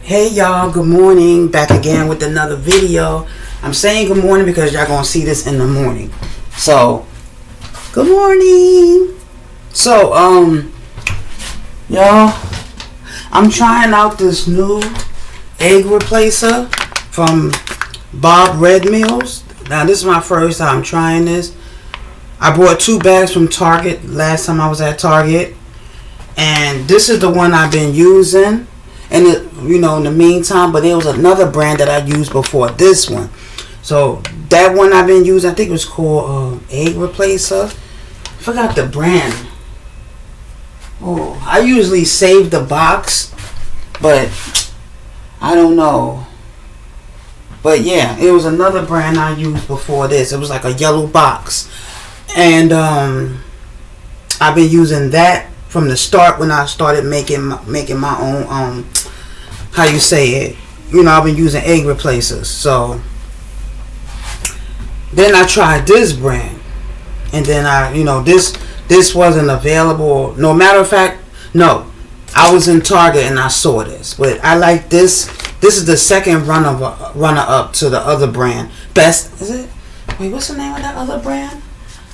Hey y'all, good morning. Back again with another video. I'm saying good morning because y'all gonna see this in the morning. So, good morning. So, y'all, I'm trying out this new egg replacer from Bob Red Meals. Now, this is my first time trying this. I bought 2 bags from Target last time I was at Target. And this is the one I've been using. And in the meantime, but there was another brand that I used before this one. So that one I've been using, I think it was called Egg Replacer. I forgot the brand. Oh, I usually save the box, but I don't know. But yeah, it was another brand I used before this. It was like a yellow box, and I've been using that from the start when I started making my own how you say it, I've been using egg replacers. So then I tried this brand, and then this wasn't available. No matter of fact, no, I was in Target and I saw this, but I like this. This is the second runner up to the other brand. Best, is it? Wait, what's the name of that other brand?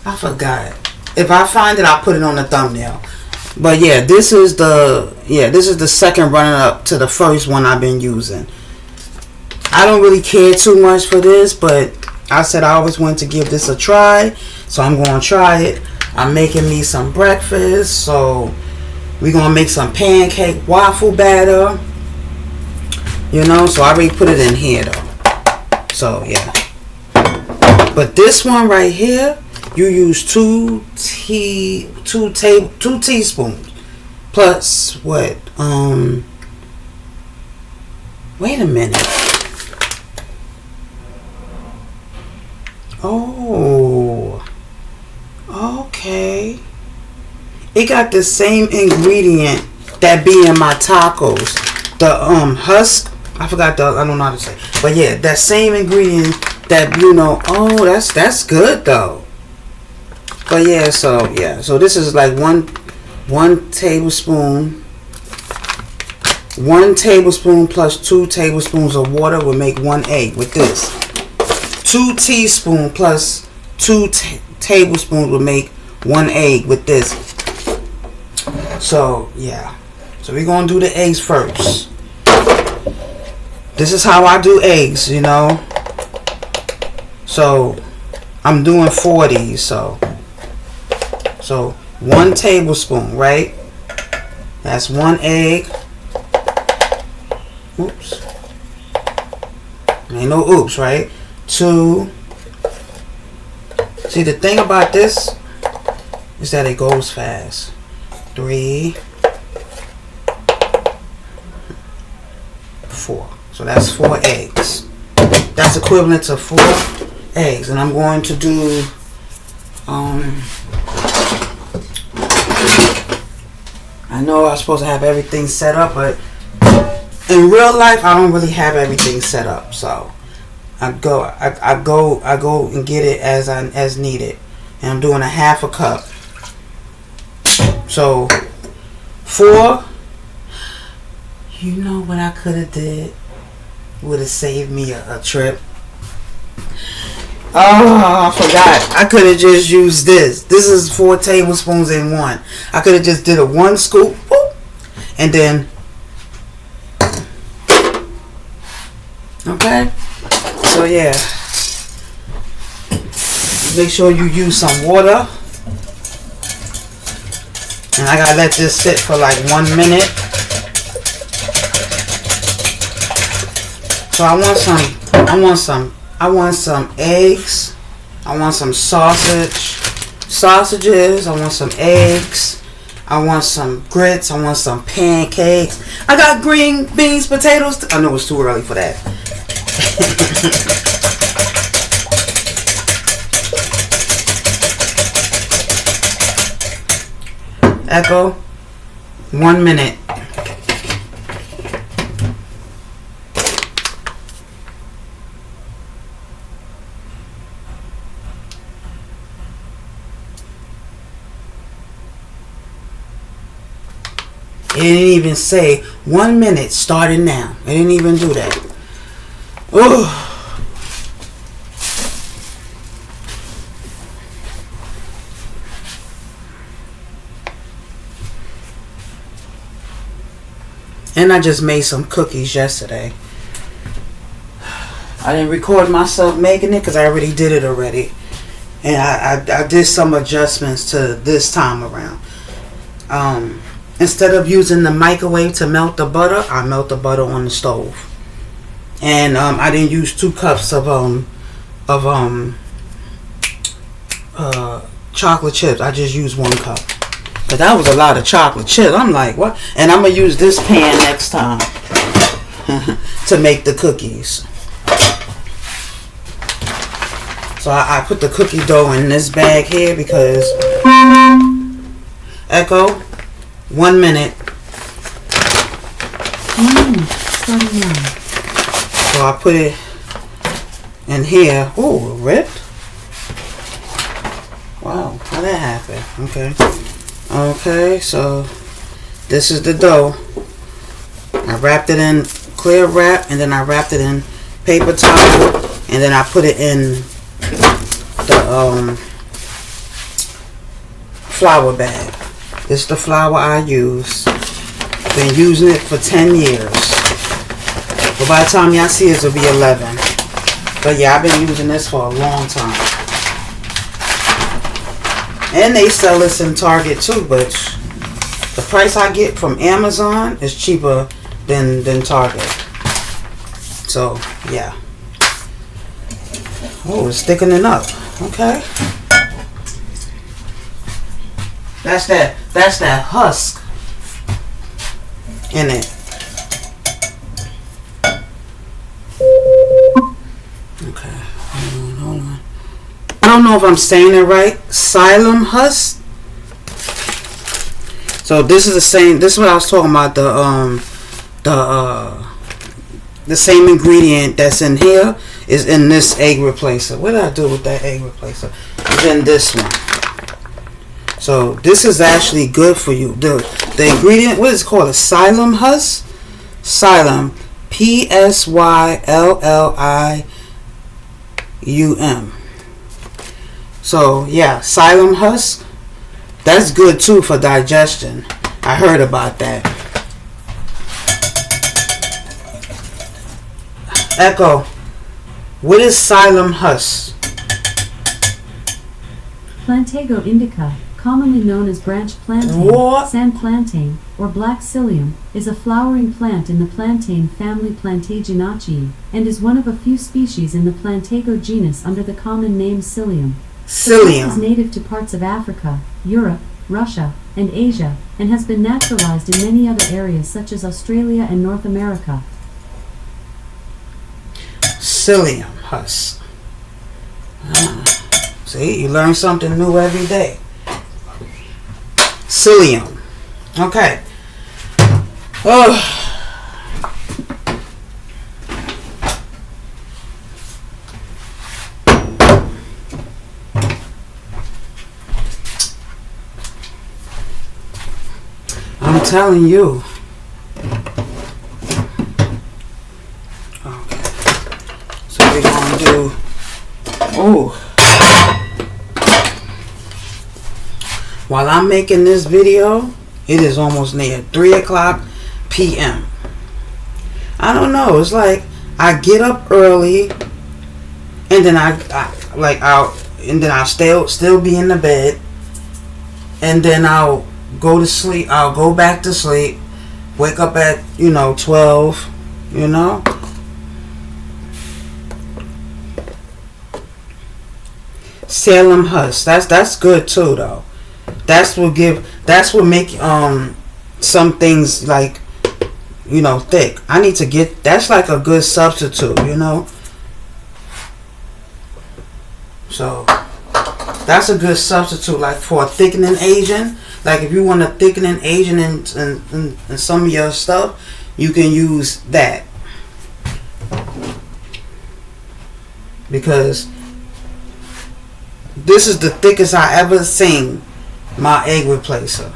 I forgot. If I find it, I'll put it on the thumbnail. But yeah, this is the second runner up to the first one I've been using. I don't really care too much for this, but I said I always wanted to give this a try, so I'm going to try it. I'm making me some breakfast, so we're going to make some pancake waffle batter. So I already put it in here though. So yeah. But this one right here, you use 2 teaspoons plus what? Wait a minute. Oh, okay. It got the same ingredient that be in my tacos. The husk. I don't know how to say. But yeah, that same ingredient that Oh, that's good though. But yeah, so this is like one tablespoon. 1 tablespoon plus 2 tablespoons of water will make 1 egg with this. 2 teaspoons plus 2 tablespoons will make 1 egg with this. So yeah, so we're gonna do the eggs first. This is how I do eggs, So I'm doing 4 of these, so 1 tablespoon, right? That's 1 egg. Oops. Ain't no oops, right? 2. See, the thing about this is that it goes fast. 3. 4. So that's 4 eggs. That's equivalent to 4 eggs. And I'm going to do I know I was supposed to have everything set up, but in real life I don't really have everything set up. So I go and get it as needed. And I'm doing a 1/2 cup. So 4. You know what I could have did? Would have saved me a trip. Oh, I forgot. I could have just used this. This is 4 tablespoons in 1. I could have just did a 1 scoop, whoop, and then. Okay. So yeah. Make sure you use some water. And I gotta let this sit for like 1 minute. So I want some eggs. I want some sausages. I want some eggs. I want some grits. I want some pancakes. I got green beans, potatoes. I know it's too early for that. Echo. 1 minute. It didn't even say 1 minute starting now. It didn't even do that. Oh. And I just made some cookies yesterday. I didn't record myself making it because I already did it already. And I did some adjustments to this time around. Instead of using the microwave to melt the butter, I melt the butter on the stove. And I didn't use 2 cups of chocolate chips. I just used 1 cup. But that was a lot of chocolate chips. I'm like, what? And I'm going to use this pan next time to make the cookies. So I put the cookie dough in this bag here because Echo, 1 minute. So I put it in here. Oh, it ripped. Wow, how that happen? Okay. Okay, so this is the dough. I wrapped it in clear wrap, and then I wrapped it in paper towel, and then I put it in the flour bag. This is the flour I use. Been using it for 10 years. But by the time y'all see it, it'll be 11. But yeah, I've been using this for a long time. And they sell this in Target too, but the price I get from Amazon is cheaper than Target. So yeah. Oh, it's thickening up. Okay. That's that husk in it. Okay. Hold on. I don't know if I'm saying it right. Psyllium husk. So this is the same. This is what I was talking about. The same ingredient that's in here is in this egg replacer. What did I do with that egg replacer? It's in this one. So this is actually good for you. The ingredient, what is it called? A psyllium husk? Psyllium. Psyllium. So yeah, psyllium husk. That's good too for digestion. I heard about that. Echo, what is psyllium husk? Plantago indica, commonly known as branch plantain, sand plantain, or black psyllium, is a flowering plant in the plantain family Plantagenaceae, and is one of a few species in the Plantago genus under the common name Psyllium. Psyllium is native to parts of Africa, Europe, Russia, and Asia, and has been naturalized in many other areas such as Australia and North America. Psyllium husk. See, you learn something new every day. Psyllium. Okay. Oh. I'm telling you. Okay. So we're going to do... Oh. While I'm making this video, it is almost near 3 o'clock p.m. I don't know. It's like I get up early, and then I'll still be in the bed, and then I'll go to sleep. I'll go back to sleep. Wake up at 12. Psyllium husk. That's good too though. That's what make some things like thick. I need to get that's like a good substitute, So that's a good substitute like for a thickening agent. Like if you want a thickening agent in some of your stuff, you can use that. Because this is the thickest I ever seen my egg replacer.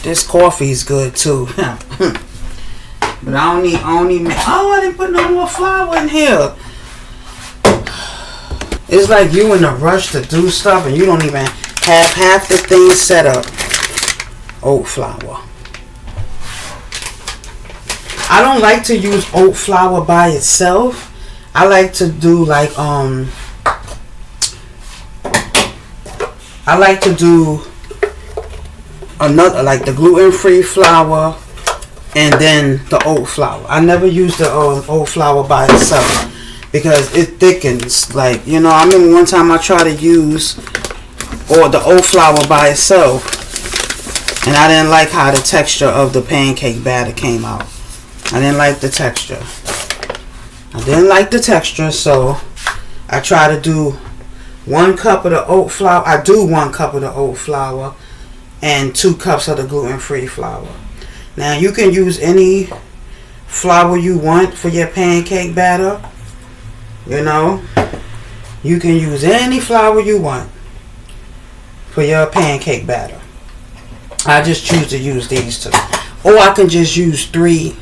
This coffee's good too. But I don't need oh, I didn't put no more flour in here. It's like you in a rush to do stuff and you don't even have half the things set up. Oat flour. I don't like to use oat flour by itself. I like to do like I like to do another, like the gluten-free flour and then the oat flour. I never use the oat flour by itself because it thickens. Like, you know, I remember one time I tried to use the oat flour by itself and I didn't like how the texture of the pancake batter came out. I didn't like the texture. So I try to do 1 cup of the oat flour. I do 1 cup of the oat flour and 2 cups of the gluten-free flour. Now you can use any flour you want for your pancake batter. You know, you can use any flour you want for your pancake batter. I just choose to use these 2. Or I can just use 3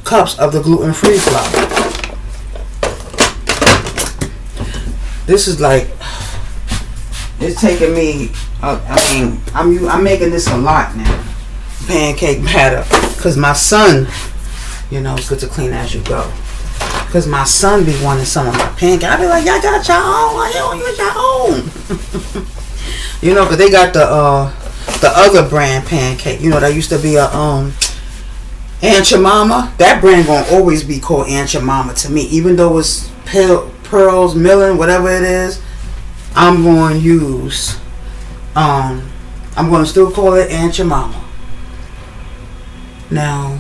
cups of the gluten-free flour. This is like, it's taking me, I'm making this a lot now. Pancake batter. Because my son, you know, it's good to clean as you go. Because my son be wanting some of my pancake. I be like, y'all got your own. Why you don't use your own? You know, because they got the other brand pancake. You know, there used to be a Aunt Jemima. That brand gonna always be called Aunt Jemima to me, even though it's Pearls Millen, whatever it is. I'm going to use. I'm going to still call it Aunt Jemima. Now,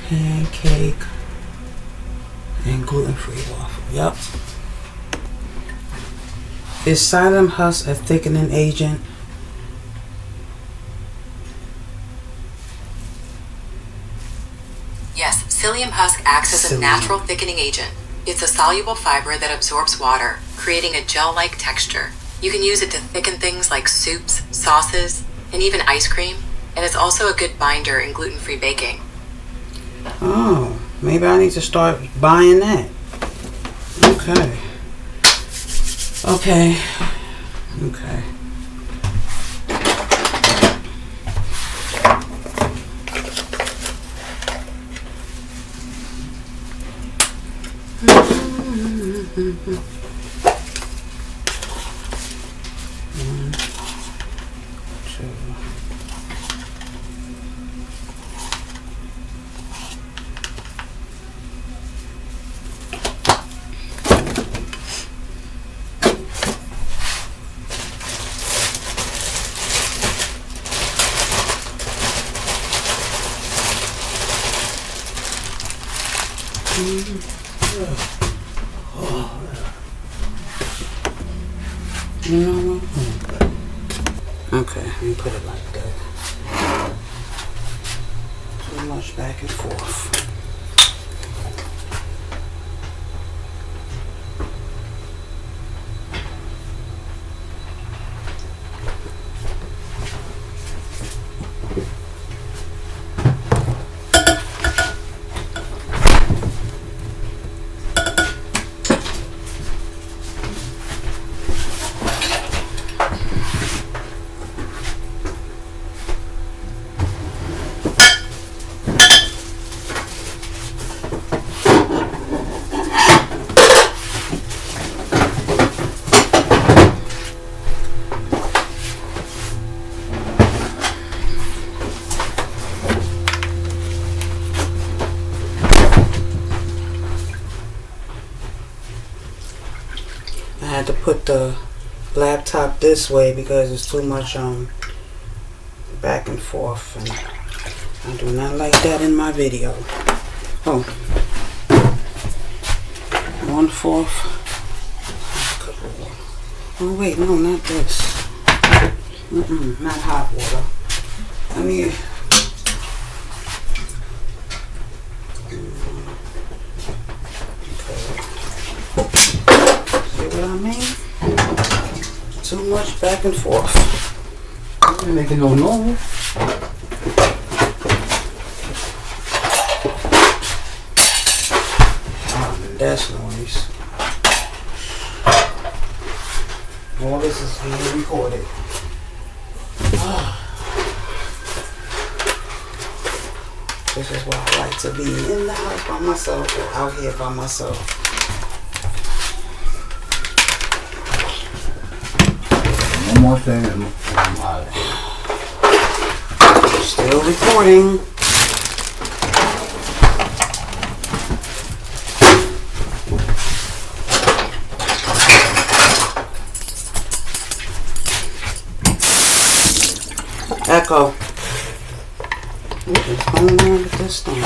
pancake and gluten-free waffle. Yep. Is psyllium husk a thickening agent? Yes, psyllium husk acts as a natural thickening agent. It's a soluble fiber that absorbs water, creating a gel-like texture. You can use it to thicken things like soups, sauces, and even ice cream. And it's also a good binder in gluten-free baking. Oh, maybe I need to start buying that. Okay. You know what? Okay, let me put it like that. Too much back and forth. I had to put the laptop this way because it's too much back and forth, and I do not like that in my video. Oh, 1/4 cup of water. Oh wait, no, not this. Not hot water. I need. See what I mean? Too much back and forth. Ain't making no noise. That's noise. All this is being recorded. This is why I like to be in the house by myself or out here by myself. One more thing and I'm out of here. Still recording. Echo. What is going on with this thing?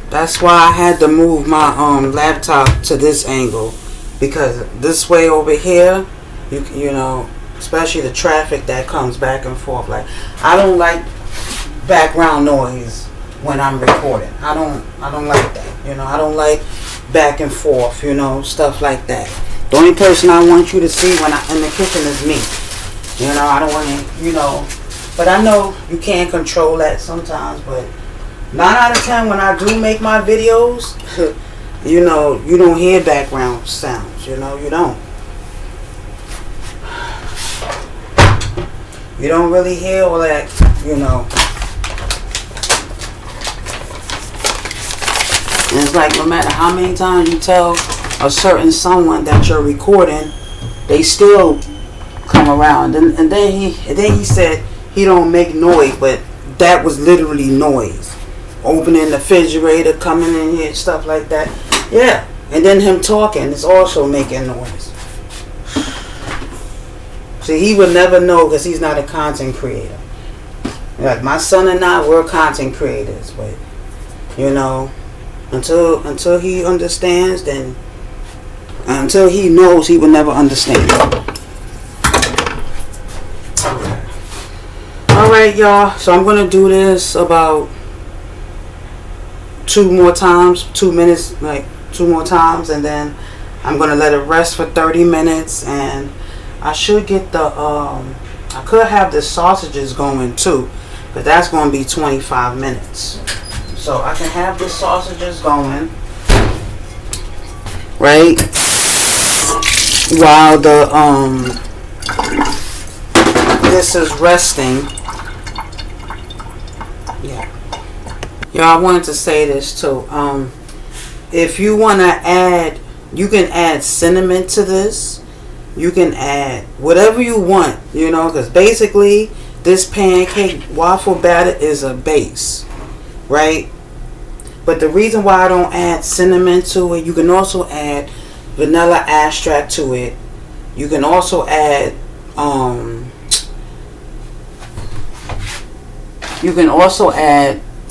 That's why I had to move my laptop to this angle, because this way over here, you know, especially the traffic that comes back and forth. Like, I don't like background noise when I'm recording. I don't like that. You know, I don't like back and forth. You know, stuff like that. The only person I want you to see when I'm in the kitchen is me. You know, I don't want to. You know, but I know you can't control that sometimes, but 9 out of 10 when I do make my videos, you know, you don't hear background sounds, you know, you don't. You don't really hear all that, you know. And it's like no matter how many times you tell a certain someone that you're recording, they still come around. And then he said he don't make noise, but that was literally noise. Opening the refrigerator, coming in here, stuff like that. Yeah. And then him talking is also making noise. See, he would never know because he's not a content creator. Like my son and I, we're content creators, but you know, until he understands, then until he knows, he will never understand. Alright, y'all. So I'm going to do this about 2 more times. 2 minutes, like 2 more times. And then I'm going to let it rest for 30 minutes. And I should get the, I could have the sausages going too. But that's going to be 25 minutes. So I can have the sausages going. Right? While the, this is resting. Yeah. Y'all, I wanted to say this too. If you want to add, you can add cinnamon to this. You can add whatever you want, you know, because basically this pancake waffle batter is a base, right? But the reason why I don't add cinnamon to it, you can also add vanilla extract to it. You can also add,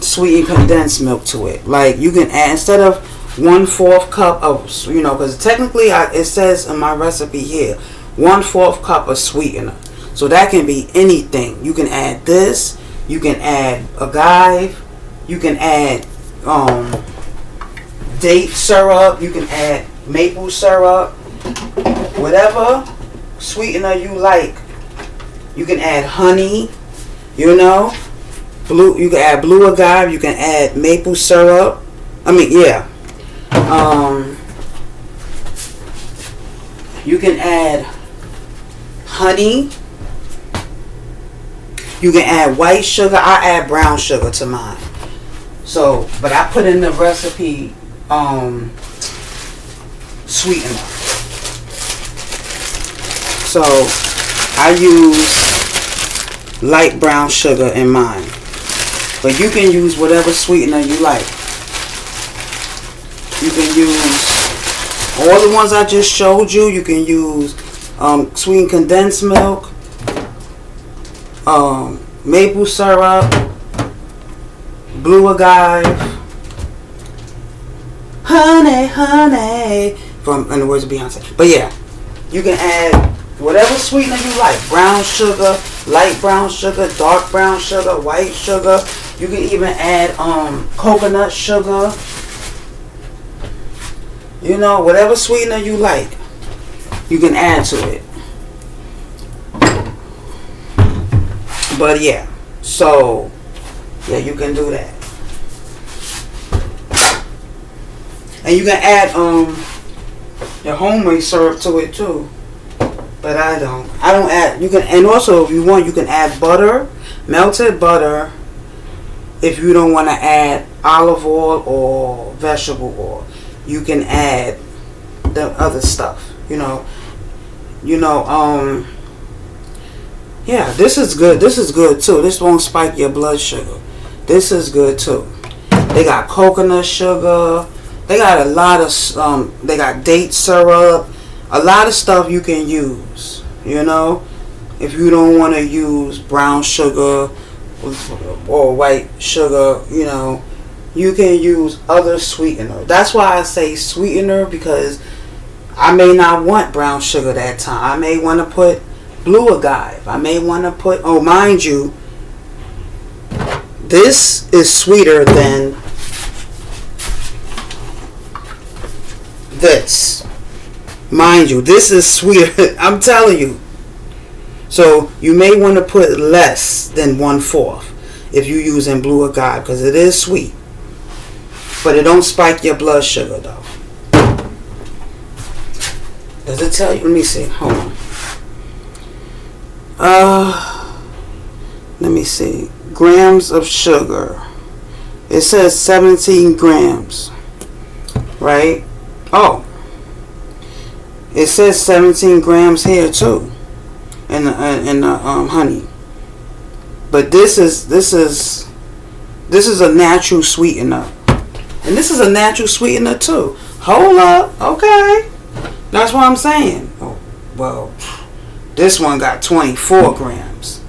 sweetened condensed milk to it. Like you can add, instead of 1/4 cup of, you know, because technically it says in my recipe here 1/4 cup of sweetener. So that can be anything. You can add this. You can add agave. You can add date syrup. You can add maple syrup. Whatever sweetener you like. You can add honey. You know. Blue, you can add blue agave, you can add maple syrup. You can add honey. You can add white sugar. I add brown sugar to mine. So, but I put in the recipe sweetener. So, I use light brown sugar in mine. But you can use whatever sweetener you like. You can use all the ones I just showed you. You can use sweetened condensed milk, maple syrup, blue agave, honey, from in the words of Beyonce. But yeah, you can add whatever sweetener you like. Brown sugar, light brown sugar, dark brown sugar, white sugar. You can even add coconut sugar. You know, whatever sweetener you like, you can add to it. But yeah, so yeah, you can do that. And you can add your homemade syrup to it too. But I don't add, you can, and also if you want, you can add butter, melted butter, if you don't want to add olive oil or vegetable oil. You can add the other stuff, yeah, this is good too. This won't spike your blood sugar. This is good too. They got coconut sugar, they got a lot of they got date syrup, a lot of stuff you can use, if you don't want to use brown sugar or white sugar, you can use other sweetener. That's why I say sweetener, because I may not want brown sugar that time. I may want to put blue agave. I may want to put, mind you, this is sweeter than this. Mind you, this is sweeter. I'm telling you. So you may want to put less than 1/4 if you're using blue agave, because it is sweet. But it don't spike your blood sugar though. Does it tell you? Let me see. Hold on. Let me see. Grams of sugar. It says 17 grams. Right? Oh. It says 17 grams here too. In the honey. But this is a natural sweetener. And this is a natural sweetener too. Hold up. Okay. That's what I'm saying. Oh, well, this one got 24 grams.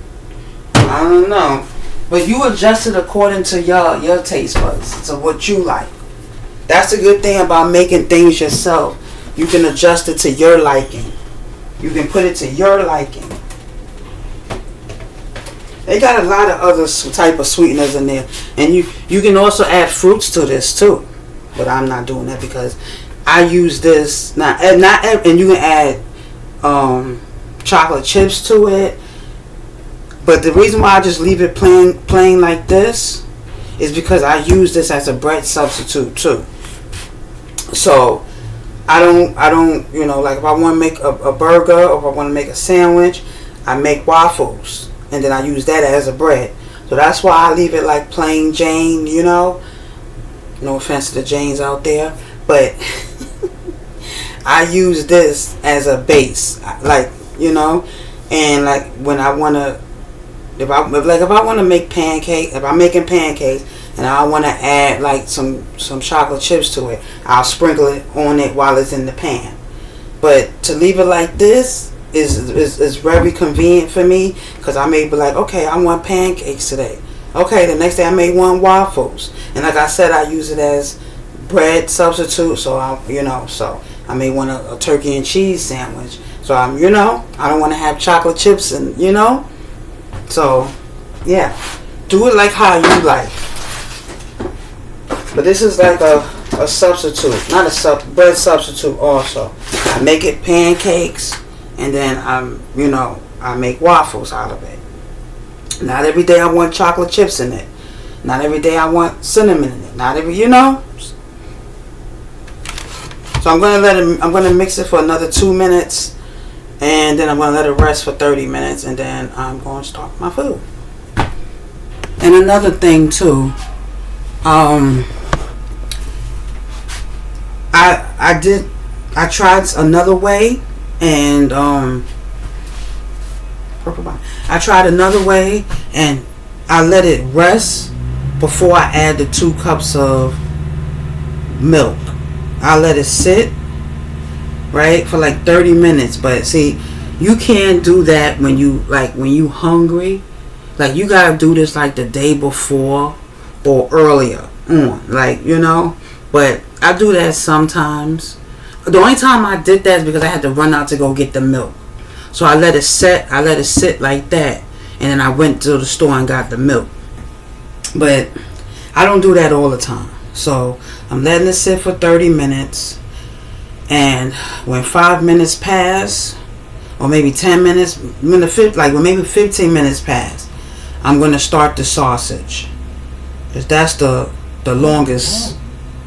I don't know. But you adjust it according to your taste buds. To what you like. That's the good thing about making things yourself. You can adjust it to your liking. You can put it to your liking. They got a lot of other type of sweeteners in there, and you can also add fruits to this too. But I'm not doing that because I use this and you can add chocolate chips to it. But the reason why I just leave it plain like this is because I use this as a bread substitute too. So I don't, like if I want to make a burger or if I want to make a sandwich, I make waffles and then I use that as a bread. So that's why I leave it like plain Jane, No offense to the Janes out there, but I use this as a base, and like when I want to, if I want to make pancakes, if I'm making pancakes and I want to add like some chocolate chips to it, I'll sprinkle it on it while it's in the pan. But to leave it like this is very convenient for me because I may be like, okay, I want pancakes today. Okay, the next day I may want waffles, and like I said, I use it as bread substitute. So I may want a turkey and cheese sandwich. So I don't want to have chocolate chips and So yeah, do it like how you like. But this is like a substitute, not a bread substitute. Also, I make it pancakes, and then I make waffles out of it. Not every day I want chocolate chips in it. Not every day I want cinnamon in it. Not every, So I'm gonna mix it for another 2 minutes, and then I'm gonna let it rest for 30 minutes, and then I'm going to start my food. And another thing too, I tried another way, and I tried another way, and I let it rest before I add the 2 cups of milk. I let it sit, right, for like 30 minutes. But see, you can't do that when you hungry. Like, you gotta do this like the day before or earlier on, But I do that sometimes. The only time I did that is because I had to run out to go get the milk. So I let it sit like that, and then I went to the store and got the milk. But I don't do that all the time. So I'm letting it sit for 30 minutes, and when 5 minutes pass, or maybe 10 minutes, when maybe 15 minutes pass, I'm going to start the sausage. Because that's the longest.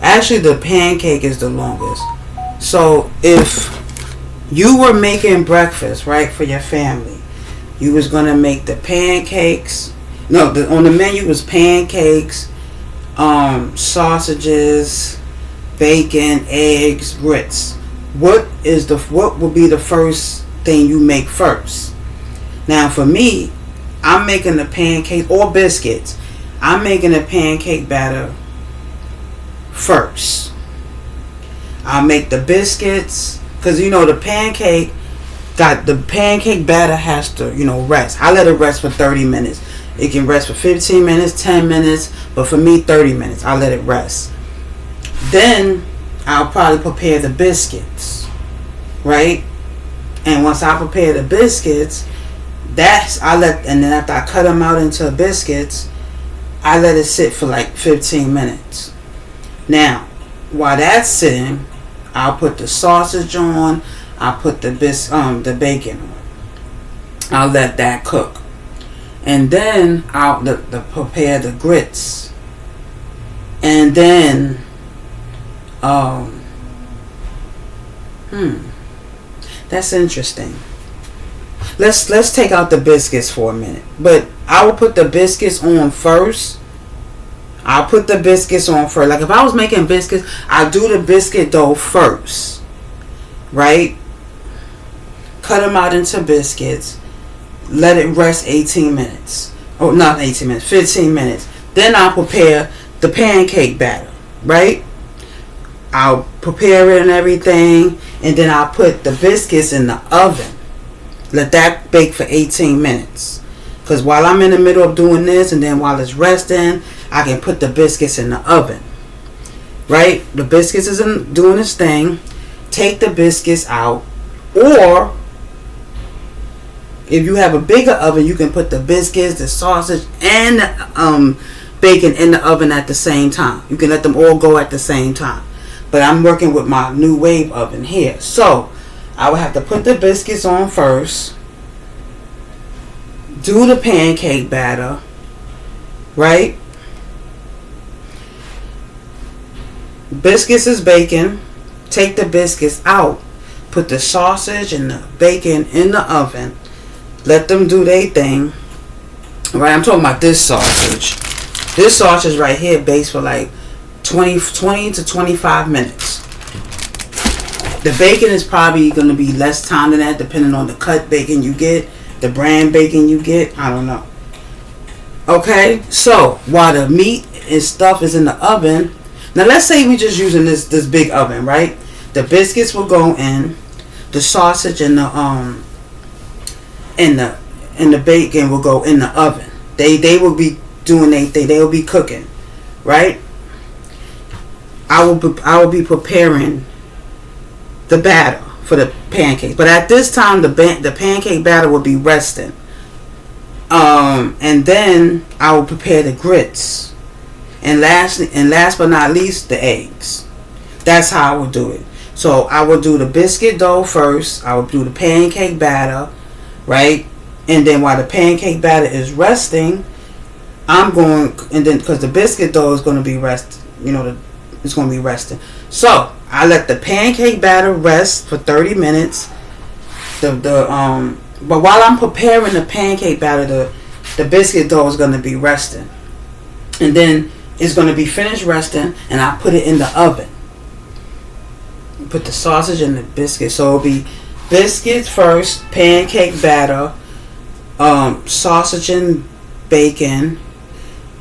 Actually, the pancake is the longest. So if you were making breakfast, right, for your family, you was going to make the pancakes. No, on the menu was pancakes, sausages, bacon, eggs, grits. What would be the first thing you make first? Now for me, I'm making the pancake or biscuits. I'm making a pancake batter first. I'll make the biscuits because the pancake batter has to rest. I let it rest for 30 minutes. It can rest for 15 minutes, 10 minutes, but for me 30 minutes. I let it rest. Then I'll probably prepare the biscuits, right? And once I prepare the biscuits, and then after I cut them out into biscuits, I let it sit for like 15 minutes. Now, while that's sitting, I'll put the sausage on. I'll put the bacon on. I'll let that cook, and then I'll prepare the grits, and then that's interesting. Let's take out the biscuits for a minute. But I will put the biscuits on first. Like if I was making biscuits, I'll do the biscuit dough first. Right? Cut them out into biscuits. Let it rest 18 minutes. Oh, not 18 minutes, 15 minutes. Then I'll prepare the pancake batter. Right? I'll prepare it and everything. And then I'll put the biscuits in the oven. Let that bake for 18 minutes. Because while I'm in the middle of doing this, and then while it's resting, I can put the biscuits in the oven. Right? The biscuits isn't doing its thing. Take the biscuits out. Or If you have a bigger oven, you can put the biscuits, the sausage, and the bacon in the oven at the same time. You can let them all go at the same time. But I'm working with my New Wave oven here. So I would have to put the biscuits on first. Do the pancake batter. Right? Biscuits is bacon. Take the biscuits out. Put the sausage and the bacon in the oven. Let them do their thing. Right? I'm talking about this sausage. This sausage right here bakes for like 20 to 25 minutes. The bacon is probably going to be less time than that, depending on the cut bacon you get, the brand bacon you get. I don't know. Okay, so while the meat and stuff is in the oven, now let's say we're just using this big oven, right? The biscuits will go in, the sausage and the bacon will go in the oven. They will be doing their thing. They will be cooking, right? I will be preparing the batter for the pancakes, but at this time the pancake batter will be resting. And then I will prepare the grits, and last but not least, the eggs. That's how I will do it. So I will do the biscuit dough first. I will do the pancake batter, right? And then while the pancake batter is resting, because the biscuit dough is going to be it's going to be resting. So I let the pancake batter rest for 30 minutes. But while I'm preparing the pancake batter, the biscuit dough is going to be resting, and then it's going to be finished resting, and I put it in the oven. Put the sausage and the biscuit. So it'll be biscuits first, pancake batter, sausage and bacon,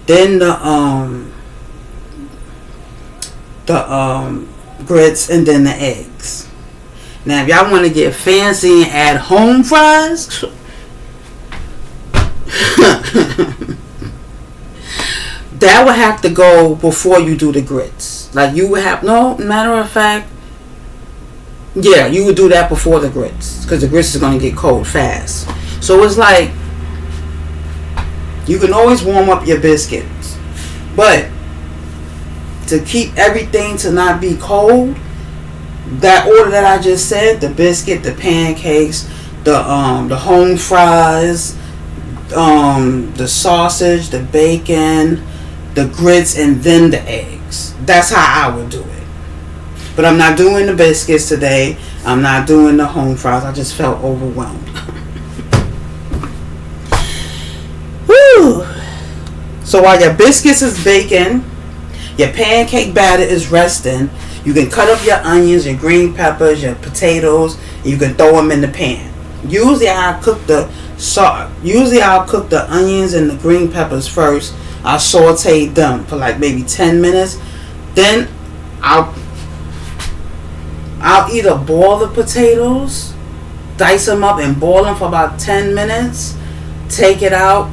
then the grits, and then the eggs. Now, if y'all want to get fancy and add home fries, that would have to go before you do the grits. Like you would have, matter of fact, yeah, you would do that before the grits, because the grits is going to get cold fast. So it's like, you can always warm up your biscuits, but to keep everything to not be cold, that order that I just said, the biscuit, the pancakes, the home fries, the sausage, the bacon, the grits, and then the eggs. That's how I would do it. But I'm not doing the biscuits today. I'm not doing the home fries. I just felt overwhelmed. Woo! So while your biscuits is baking, your pancake batter is resting, you can cut up your onions, your green peppers, your potatoes, and you can throw them in the pan. Usually I'll cook the onions and the green peppers first. I'll saute them for like maybe 10 minutes. Then I'll either boil the potatoes, dice them up and boil them for about 10 minutes, take it out,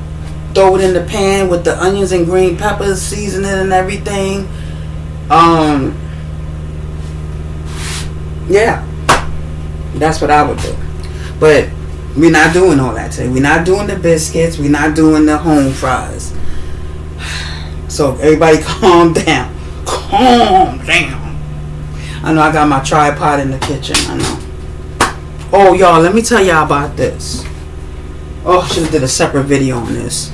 throw it in the pan with the onions and green peppers, season it and everything. Yeah, that's what I would do. But we're not doing all that today. We're not doing the biscuits. We're not doing the home fries. So everybody calm down. Calm down. I know I got my tripod in the kitchen. I know. Oh, y'all, let me tell y'all about this. Oh, I should have did a separate video on this.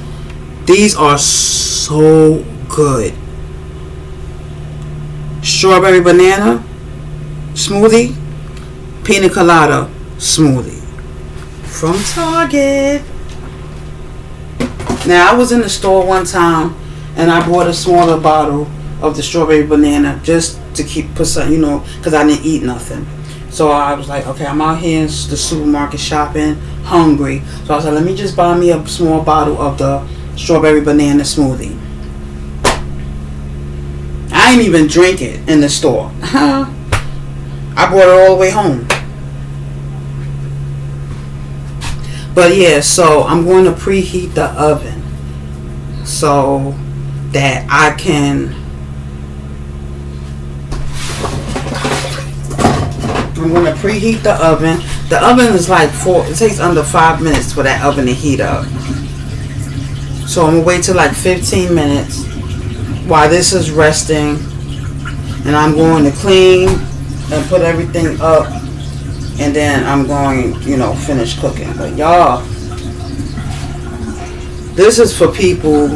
These are so good. Strawberry banana smoothie, pina colada smoothie from Target. Now, I was in the store one time and I bought a smaller bottle of the strawberry banana just to put some, because I didn't eat nothing. So I was like, okay, I'm out here in the supermarket shopping, hungry. So I was like, let me just buy me a small bottle of the strawberry banana smoothie. I didn't even drink it in the store. I brought it all the way home. But yeah, so I'm going to preheat the oven so that I can... I'm going to preheat the oven The oven is like it takes under 5 minutes for that oven to heat up. So I'm gonna wait till like 15 minutes while this is resting, and I'm going to clean and put everything up, and then I'm going, finish cooking. But y'all, this is for people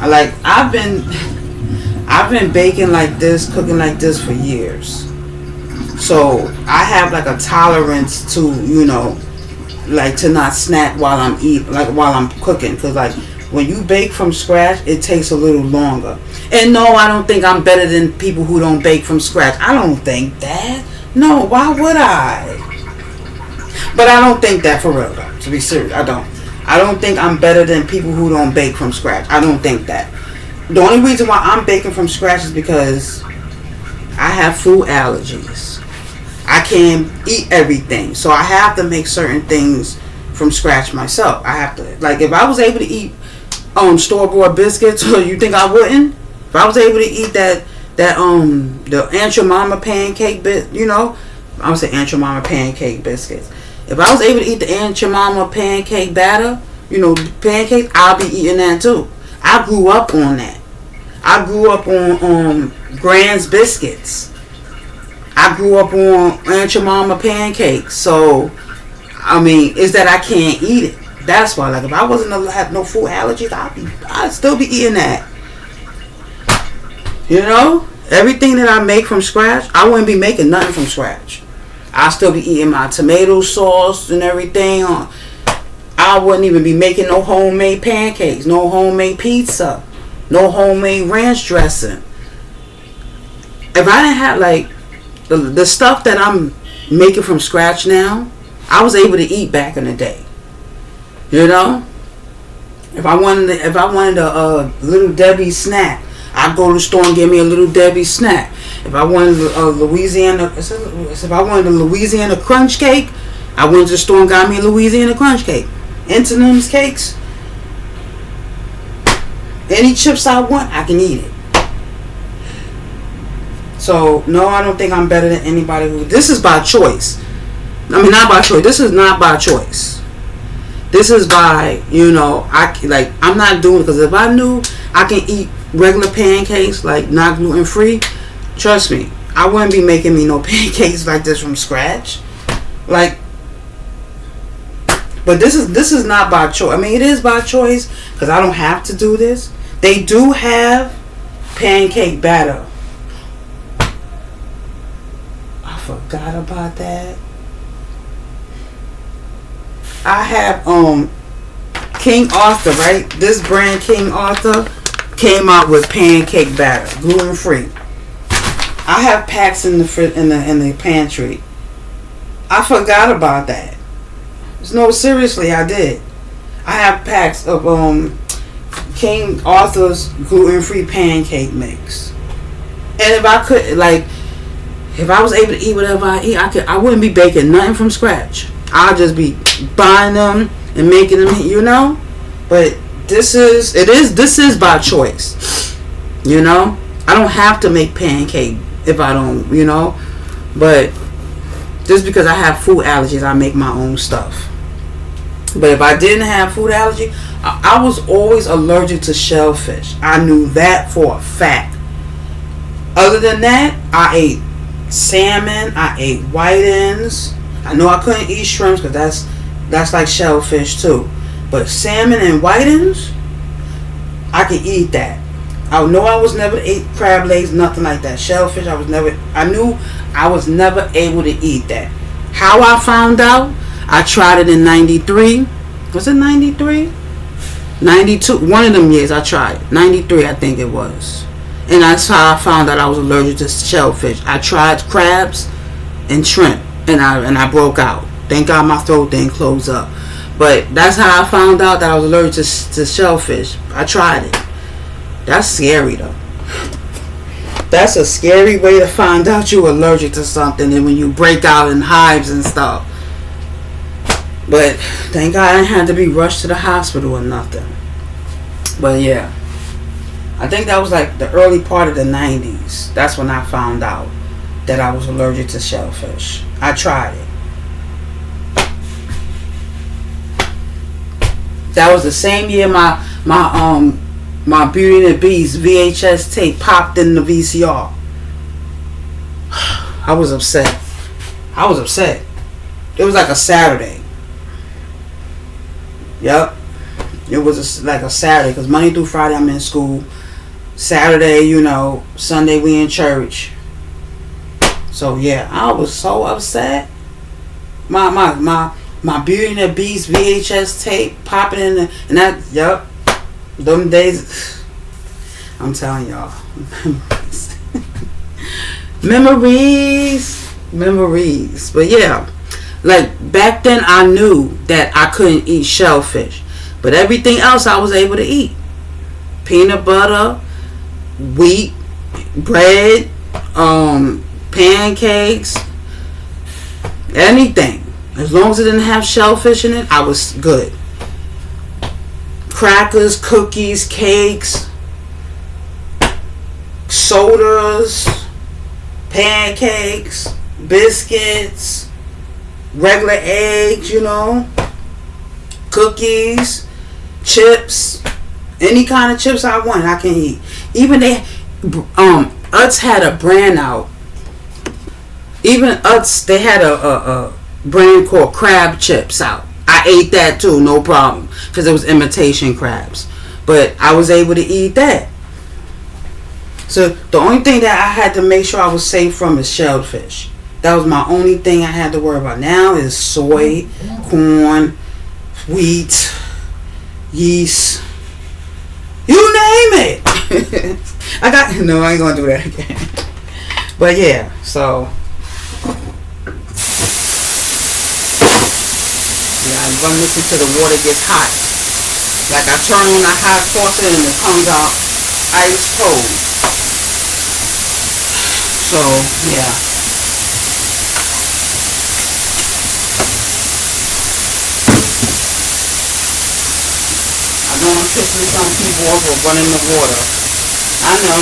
like I've been baking like this, cooking like this for years. So I have like a tolerance to, like to not snack while I'm while I'm cooking. Cause like when you bake from scratch, it takes a little longer. And no, I don't think I'm better than people who don't bake from scratch. I don't think that. No, why would I? But I don't think that for real though. To be serious, I don't. I don't think I'm better than people who don't bake from scratch. I don't think that. The only reason why I'm baking from scratch is because I have food allergies. I can't eat everything, so I have to make certain things from scratch myself. I have to, like, if I was able to eat store-bought biscuits, you think I wouldn't? If I was able to eat the Aunt Your Mama pancake I would say Aunt Your Mama pancake biscuits. If I was able to eat the Aunt Your Mama pancake batter, pancakes, I'll be eating that too. I grew up on that. I grew up on Grand's biscuits. I grew up on Aunt Your Mama pancakes. So, I mean, it's that I can't eat it. That's why. Like, if I wasn't to have no food allergies, I'd still be eating that. Everything that I make from scratch, I wouldn't be making nothing from scratch. I'll still be eating my tomato sauce and everything. I wouldn't even be making no homemade pancakes, no homemade pizza, no homemade ranch dressing. If I didn't have like the stuff that I'm making from scratch now, I was able to eat back in the day. If I wanted a Little Debbie snack, I'd go to the store and get me a Little Debbie snack. If I wanted a Louisiana crunch cake, I went to the store and got me a Louisiana crunch cake. Antonyms cakes. Any chips I want, I can eat it. So, no, I don't think I'm better than anybody who... This is by choice. I mean, not by choice. This is not by choice. This is by, I'm not doing it. Because if I knew I can eat regular pancakes, like, not gluten-free, trust me, I wouldn't be making me no pancakes like this from scratch. Like... But this is not by choice. I mean, it is by choice because I don't have to do this. They do have pancake batter. I forgot about that. I have King Arthur, right? This brand King Arthur came out with pancake batter, gluten free. I have packs in the pantry. I forgot about that. No, seriously, I did. I have packs of King Arthur's gluten-free pancake mix. And if I could, if I was able to eat whatever I eat, I wouldn't be baking nothing from scratch. I'll just be buying them and making them, But this is by choice. I don't have to make pancake if I don't, But just because I have food allergies, I make my own stuff. But if I didn't have food allergy, I was always allergic to shellfish. I knew that for a fact. Other than that, I ate salmon. I ate whitings. I know I couldn't eat shrimps because that's like shellfish too. But salmon and whitings, I could eat that. I know I was never ate crab legs, nothing like that. Shellfish, I knew I was never able to eat that. How I found out, I tried it in 93. Was it 93? 92. One of them years I tried. 93, I think it was. And that's how I found out I was allergic to shellfish. I tried crabs and shrimp, and I broke out. Thank God my throat didn't close up. But that's how I found out that I was allergic to shellfish. I tried it. That's scary though. That's a scary way to find out you're allergic to something, and when you break out in hives and stuff. But thank God I didn't have to be rushed to the hospital or nothing. But yeah, I think that was like the early part of the 90s. That's when I found out that I was allergic to shellfish. I tried it. That was the same year my Beauty and the Beast VHS tape popped in the VCR. I was upset. It was like a Saturday. Yep. It was like a Saturday because Monday through Friday I'm in school. Saturday, Sunday we in church. So yeah, I was so upset. My Beauty and the Beast VHS tape popping in and that, yep. Them days, I'm telling y'all. Memories. But yeah, like back then I knew that I couldn't eat shellfish. But everything else I was able to eat. Peanut butter, wheat, bread, pancakes, anything. As long as it didn't have shellfish in it, I was good. Crackers, cookies, cakes, sodas, pancakes, biscuits, regular eggs, cookies, chips, any kind of chips I want, I can eat. Even Utz had a brand out. Even Utz, they had a brand called crab chips out. I ate that too, no problem, because it was imitation crabs. But I was able to eat that. So the only thing that I had to make sure I was safe from is shellfish. That was my only thing I had to worry about. Now is soy, corn, wheat, yeast, you name it. I ain't gonna do that again. But yeah, so yeah, you wanna make sure till the water gets hot. Like I turn on the hot faucet and it comes out ice cold. So yeah. I know I'm pissing some people off with running the water. I know.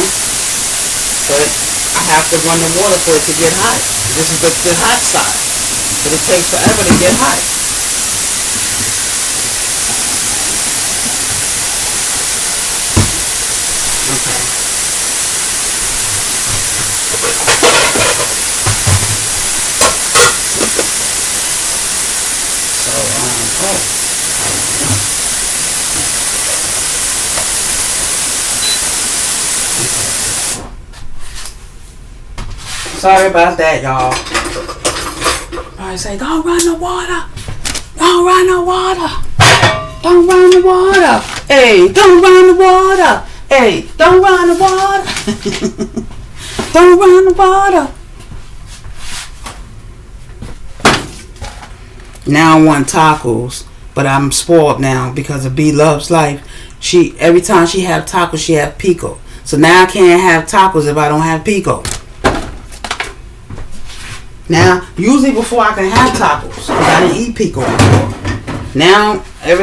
But I have to run the water for it to get hot. This is the hot side. And it takes forever to get hot. Sorry about that, y'all. I say, don't run the water. Don't run the water. Don't run the water. Hey, don't run the water. Hey, don't run the water. Don't run the water. Now I want tacos, but I'm spoiled now because of B Loves Life. Every time she have tacos, she have pico. So now I can't have tacos if I don't have pico. Now, usually before I can have tacos, because I didn't eat pico before. Now, I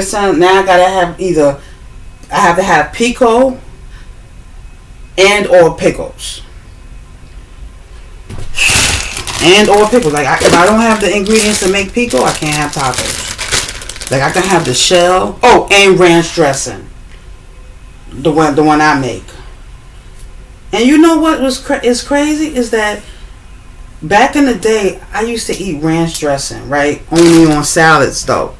gotta have I have to have pico and or pickles. And or pickles. Like, if I don't have the ingredients to make pico, I can't have tacos. Like, I can have the shell. Oh, and ranch dressing. The one I make. And you know what is crazy? Is that back in the day, I used to eat ranch dressing, right? Only on salads, though.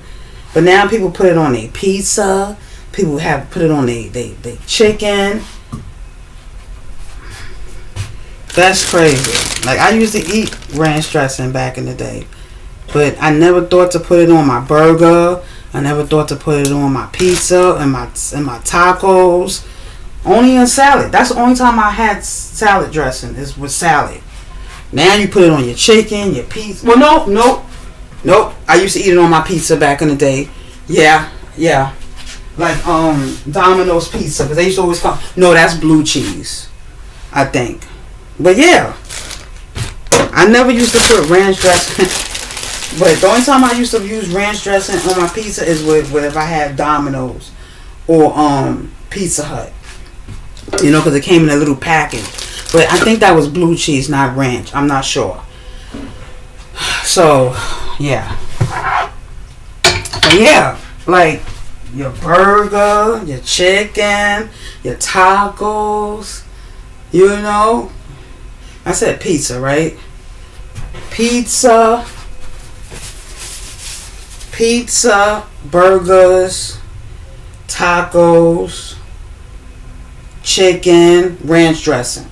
But now people put it on their pizza. People have put it on their chicken. That's crazy. Like, I used to eat ranch dressing back in the day. But I never thought to put it on my burger. I never thought to put it on my pizza and my tacos. Only in salad. That's the only time I had salad dressing is with salad. Now you put it on your chicken, your pizza. Well, nope. I used to eat it on my pizza back in the day. Yeah. Like Domino's pizza, because they used to always call. No, that's blue cheese, I think. But yeah, I never used to put ranch dressing. But the only time I used to use ranch dressing on my pizza is with if I had Domino's or Pizza Hut. Because it came in a little package. But I think that was blue cheese, not ranch. I'm not sure. So, yeah. But yeah, like, your burger, your chicken, your tacos, you know. I said pizza, right? Pizza, burgers, tacos, chicken, ranch dressing.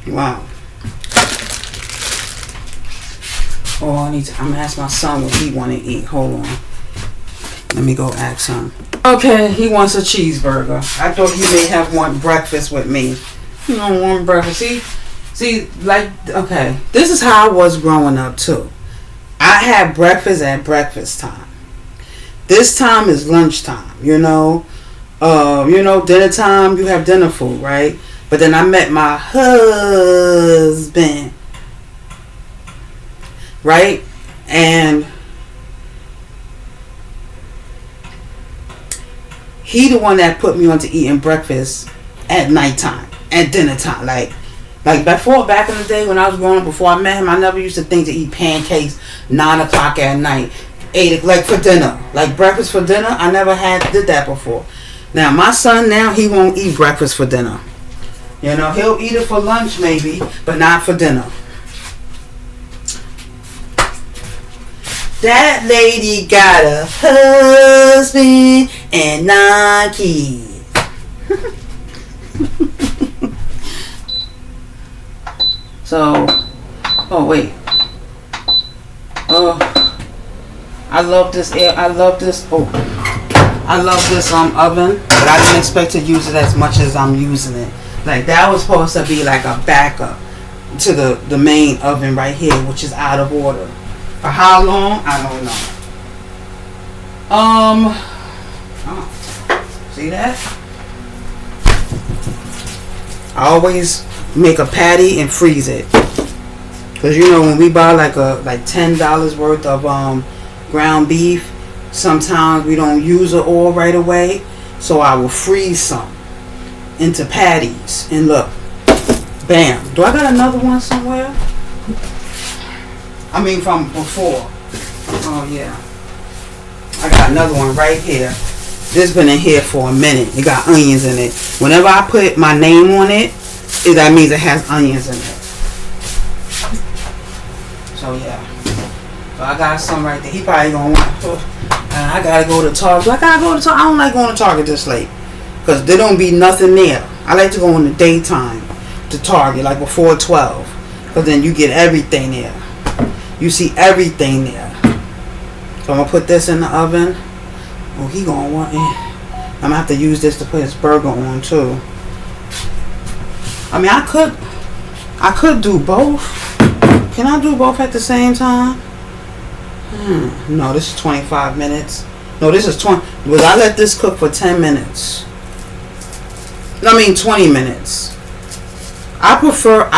Wow. Oh, I'm gonna ask my son what he want to eat. Hold on. Let me go ask him. Okay, he wants a cheeseburger. I thought he may have want breakfast with me. He don't want breakfast. See, like, okay. This is how I was growing up too. I had breakfast at breakfast time. This time is lunchtime, you know. Dinner time, you have dinner food, right? But then I met my husband, right? And he the one that put me on to eating breakfast at nighttime, at dinner time. Like before, back in the day when I was growing up, before I met him, I never used to think to eat pancakes 9 o'clock at night, 8 like for dinner, like breakfast for dinner. I never did that before. Now my son now, he won't eat breakfast for dinner. You know, he'll eat it for lunch maybe, but not for dinner. That lady got a husband and 9 kids. So, oh wait. Oh, I love this oven, but I didn't expect to use it as much as I'm using it. Like, that was supposed to be like a backup to the main oven right here, which is out of order. For how long? I don't know. See that? I always make a patty and freeze it. Cause you know when we buy like $10 worth of ground beef, sometimes we don't use it all right away. So I will freeze some into patties. And look, bam. Do I got another one somewhere? I mean from before. Oh yeah. I got another one right here. This been in here for a minute. It got onions in it. Whenever I put my name on it, that means it has onions in it. So yeah. So I got some right there. He probably gonna want. I gotta go to Target. I don't like going to Target this late, cause there don't be nothing there. I like to go in the daytime to Target, like before 12, cause then you get everything there. You see everything there. So I'm gonna put this in the oven. Oh, he gonna want it. I'm gonna have to use this to put his burger on too. I mean, I could do both. Can I do both at the same time? No, this is 25 minutes. No, this is 20. Because I let this cook for 10 minutes. I mean 20 minutes. I prefer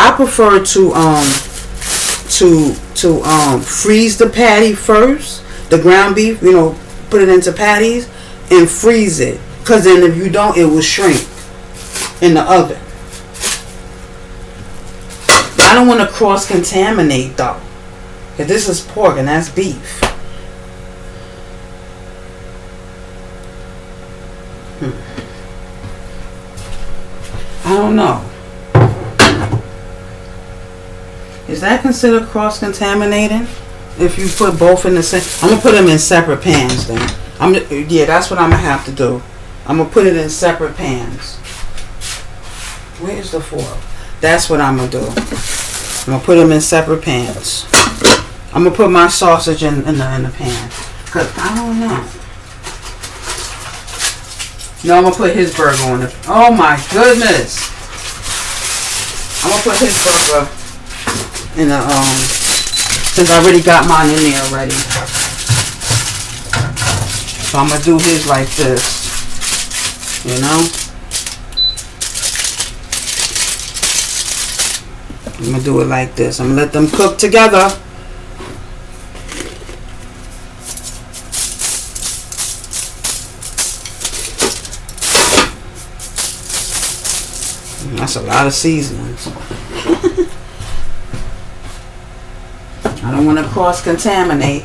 to freeze the patty first, the ground beef, you know, put it into patties and freeze it. Cause then if you don't, it will shrink in the oven. I don't want to cross-contaminate though. Cause this is pork and that's beef. I don't know. Is that considered cross-contaminating? If you put both in the same, I'm gonna put them in separate pans. Then yeah, that's what I'm gonna have to do. I'm gonna put it in separate pans. Where's the fork? That's what I'm gonna do. I'm gonna put them in separate pans. I'm gonna put my sausage in the pan. Cause I don't know. No, I'm gonna put his burger on it. Oh my goodness! I'm gonna put his burger in the since I already got mine in there already. So I'm gonna do his like this. You know? I'm gonna do it like this. I'm gonna let them cook together. That's a lot of seasonings. I don't want to cross-contaminate.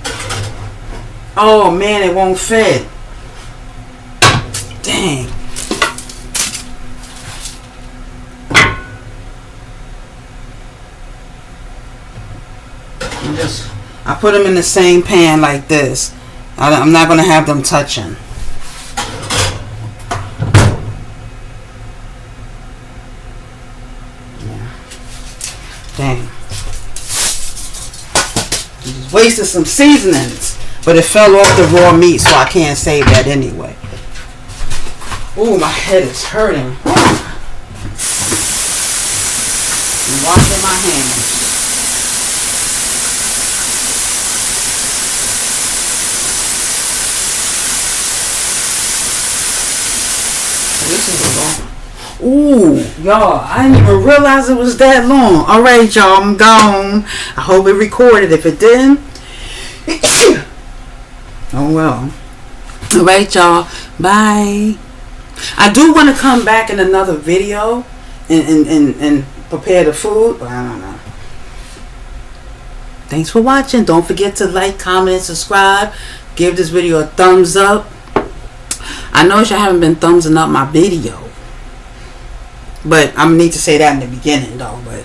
Oh man, it won't fit. Dang. I put them in the same pan like this. I'm not going to have them touching. Yeah. Dang. Just wasted some seasonings. But it fell off the raw meat, so I can't save that anyway. Ooh, my head is hurting. I'm washing my hands. Ooh, y'all, I didn't even realize it was that long. Alright, y'all, I'm gone. I hope it recorded. If it didn't, oh well. Alright, y'all, bye. I do want to come back in another video and prepare the food, but I don't know. Thanks for watching. Don't forget to like, comment, and subscribe. Give this video a thumbs up. I know y'all haven't been thumbsing up my video, but I'm gonna need to say that in the beginning though. But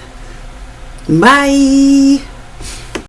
bye.